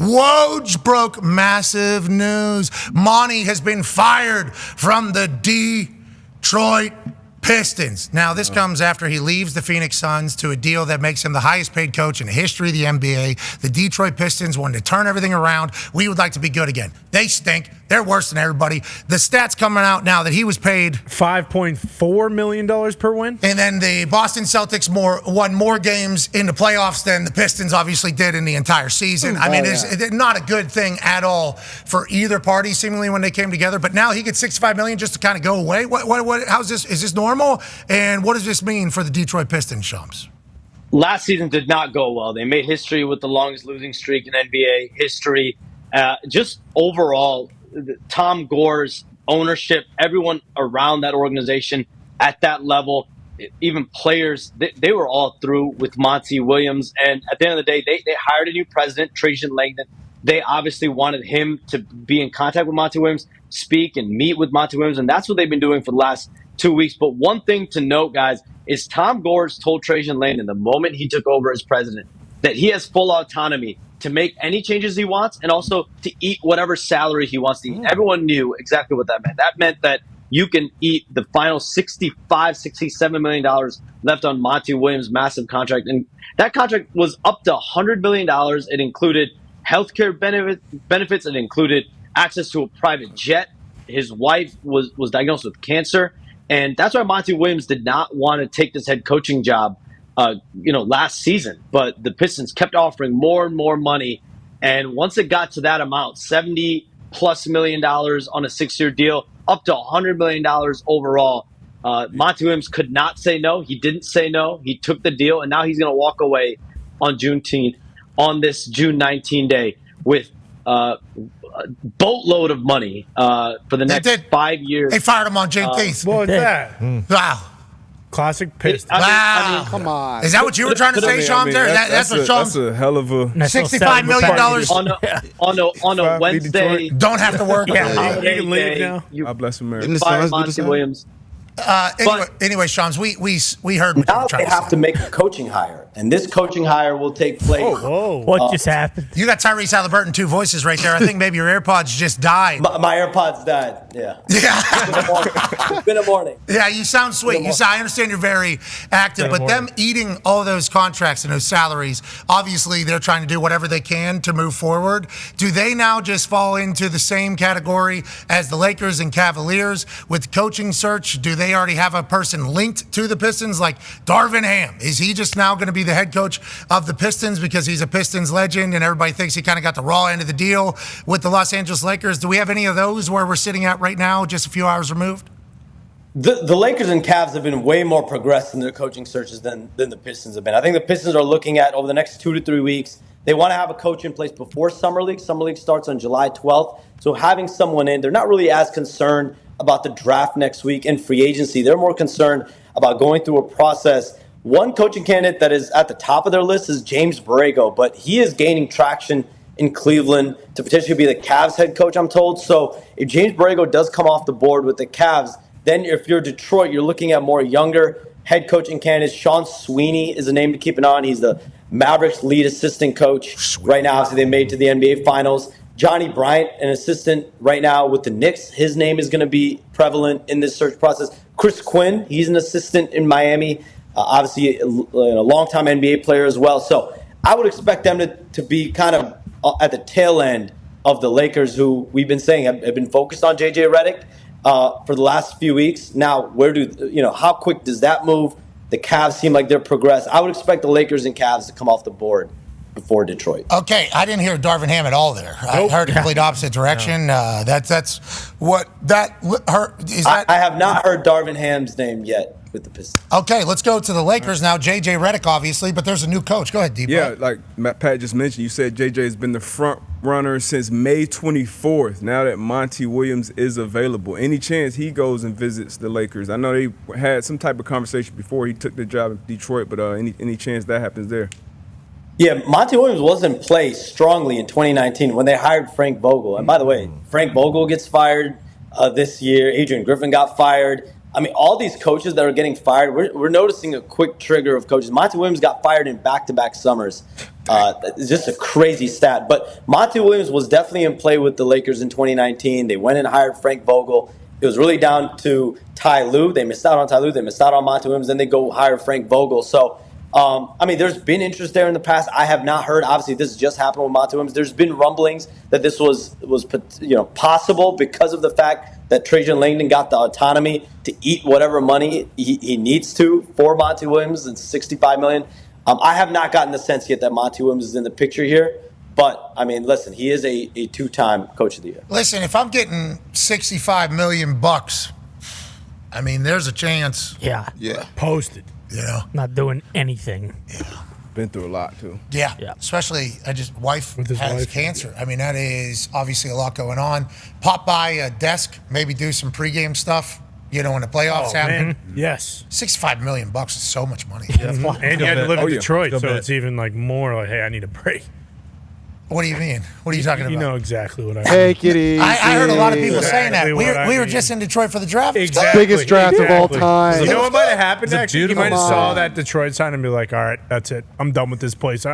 Woj broke massive news. Monty has been fired from the Detroit Pistons. Now, this comes after he leaves the Phoenix Suns to a deal that makes him the highest paid coach in the history of the NBA. The Detroit Pistons wanted to turn everything around. We would like to be good again. They stink. They're worse than everybody. The stats coming out now that he was paid $5.4 million per win. And then the Boston Celtics won more games in the playoffs than the Pistons obviously did in the entire season. It's not a good thing at all for either party, seemingly, when they came together. But now he gets $65 million just to kind of go away. How's this? Is this normal? And what does this mean for the Detroit Pistons, Shams? Last season did not go well. They made history with the longest losing streak in NBA history. Just overall, Tom Gore's ownership, everyone around that organization at that level, even players, they were all through with Monty Williams. And at the end of the day, they hired a new president, Trajan Langdon. They obviously wanted him to be in contact with Monty Williams, speak and meet with Monty Williams. And that's what they've been doing for the last 2 weeks. But one thing to note, guys, is Tom Gore's told Trajan Langdon the moment he took over as president that he has full autonomy to make any changes he wants and also to eat whatever salary he wants to eat. Everyone knew exactly what that meant. That meant that you can eat the final $67 million left on Monty Williams' massive contract. And that contract was up to $100 million. It included healthcare benefits. It included access to a private jet. His wife was diagnosed with cancer. And that's why Monty Williams did not want to take this head coaching job, last season. But the Pistons kept offering more and more money. And once it got to that amount, $70+ million on a 6-year deal, up to $100 million overall, Monty Williams could not say no. He didn't say no. He took the deal, and now he's going to walk away on Juneteenth, on this June 19 day, with a boatload of money for the next 5 years. They fired him on Juneteenth. What was that? Wow. Classic Pistons. Wow. Come on. Is that what you were trying to say, Shams? That's what Shams. That's a hell of a $65 million on a Wednesday. Don't have to work. You can leave now. God bless America. Fire Monty Williams. Anyway, Shams, we heard what you Now were trying they to have say. to make a coaching hire, and this coaching hire will take place. What just happened? You got Tyrese Halliburton, two voices right there. I think maybe your AirPods just died. My AirPods died. Yeah. It's been a morning. Yeah, you sound sweet. I understand you're very active, but them eating all those contracts and those salaries, obviously they're trying to do whatever they can to move forward. Do they now just fall into the same category as the Lakers and Cavaliers with coaching search? Do they already have a person linked to the Pistons like Darvin Ham? Is he just now going to be the head coach of the Pistons because he's a Pistons legend and everybody thinks he kind of got the raw end of the deal with the Los Angeles Lakers? Do we have any of those where we're sitting at right now, just a few hours removed? The Lakers and Cavs have been way more progressed in their coaching searches than the Pistons have been. I think the Pistons are looking at, over the next 2 to 3 weeks, they want to have a coach in place before Summer League. Summer League starts on July 12th. So having someone in, they're not really as concerned about the draft next week and free agency. They're more concerned about going through a process. One coaching candidate that is at the top of their list is James Borrego, but he is gaining traction in Cleveland to potentially be the Cavs head coach, I'm told. So if James Borrego does come off the board with the Cavs, then if you're Detroit, you're looking at more younger head coaching candidates. Sean Sweeney is a name to keep an eye on. He's the Mavericks lead assistant coach right now. Obviously, they made it to the NBA Finals. Johnny Bryant, an assistant right now with the Knicks. His name is going to be prevalent in this search process. Chris Quinn, he's an assistant in Miami. Obviously, a longtime NBA player as well. So I would expect them to be kind of at the tail end of the Lakers, who we've been saying have been focused on J.J. Redick for the last few weeks. Now, how quick does that move? The Cavs seem like they're progressed. I would expect the Lakers and Cavs to come off the board before Detroit. Okay, I didn't hear Darvin Ham at all there. I heard a complete opposite direction. That's what that hurt. I have not heard Darvin Ham's name yet with the Pistons. Okay, let's go to the Lakers now. J.J. Redick, obviously, but there's a new coach. Go ahead, D. Yeah, like Pat just mentioned, you said J.J. has been the front runner since May 24th, now that Monty Williams is available. Any chance he goes and visits the Lakers? I know they had some type of conversation before he took the job in Detroit, but any chance that happens there? Yeah, Monty Williams was in play strongly in 2019 when they hired Frank Vogel. And by the way, Frank Vogel gets fired this year. Adrian Griffin got fired. I mean, all these coaches that are getting fired, we're noticing a quick trigger of coaches. Monty Williams got fired in back-to-back summers. It's just a crazy stat. But Monty Williams was definitely in play with the Lakers in 2019. They went and hired Frank Vogel. It was really down to Ty Lue. They missed out on Ty Lue. They missed out on Monty Williams. Then they go hire Frank Vogel. So, I mean, there's been interest there in the past. I have not heard. Obviously, this just happened with Monty Williams. There's been rumblings that this was possible because of the fact that Trajan Langdon got the autonomy to eat whatever money he needs to for Monty Williams. It's $65 million. I have not gotten the sense yet that Monty Williams is in the picture here. But, I mean, listen, he is a two-time Coach of the Year. Listen, if I'm getting $65 million, I mean, there's a chance. Yeah. Posted. You know? Not doing anything. Yeah. Been through a lot, too. Yeah. Yeah. Especially, wife With his has wife. cancer. I mean, that is obviously a lot going on. Pop by a desk, maybe do some pregame stuff, when the playoffs happen. Man. Yes. $65 million is so much money. And he had to live in Detroit, so bet. it's even more like, hey, I need a break. What do you mean? What are you talking about? You know exactly what I mean. Take it easy. I heard a lot of people saying that. Exactly what I We were mean. just in Detroit for the draft. Exactly. Biggest draft of all time. You know what might have happened? It's a Actually, you beautiful might have mind. saw that Detroit sign and be like, "All right, that's it. I'm done with this place.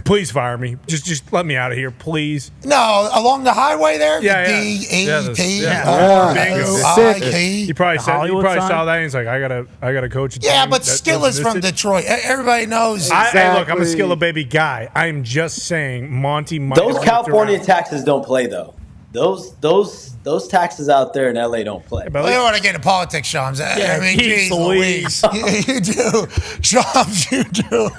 Please fire me. Just let me out of here, please." No, along the highway there. Yeah, the yeah. D-E-T-R-O-I-T. You probably Hollywood saw sign? that. And he's like, "I gotta coach." A Yeah, team but that still doesn't is from miss it." Detroit. Everybody knows. Hey, look, I'm a Exactly. Skilla baby guy. I'm just saying, Monty might Those have California looked around. taxes don't play, though. Those taxes out there in LA don't play. But Well, like, you want to get into politics, Shams. I mean, geez geez Louise. You do. Shams, you do.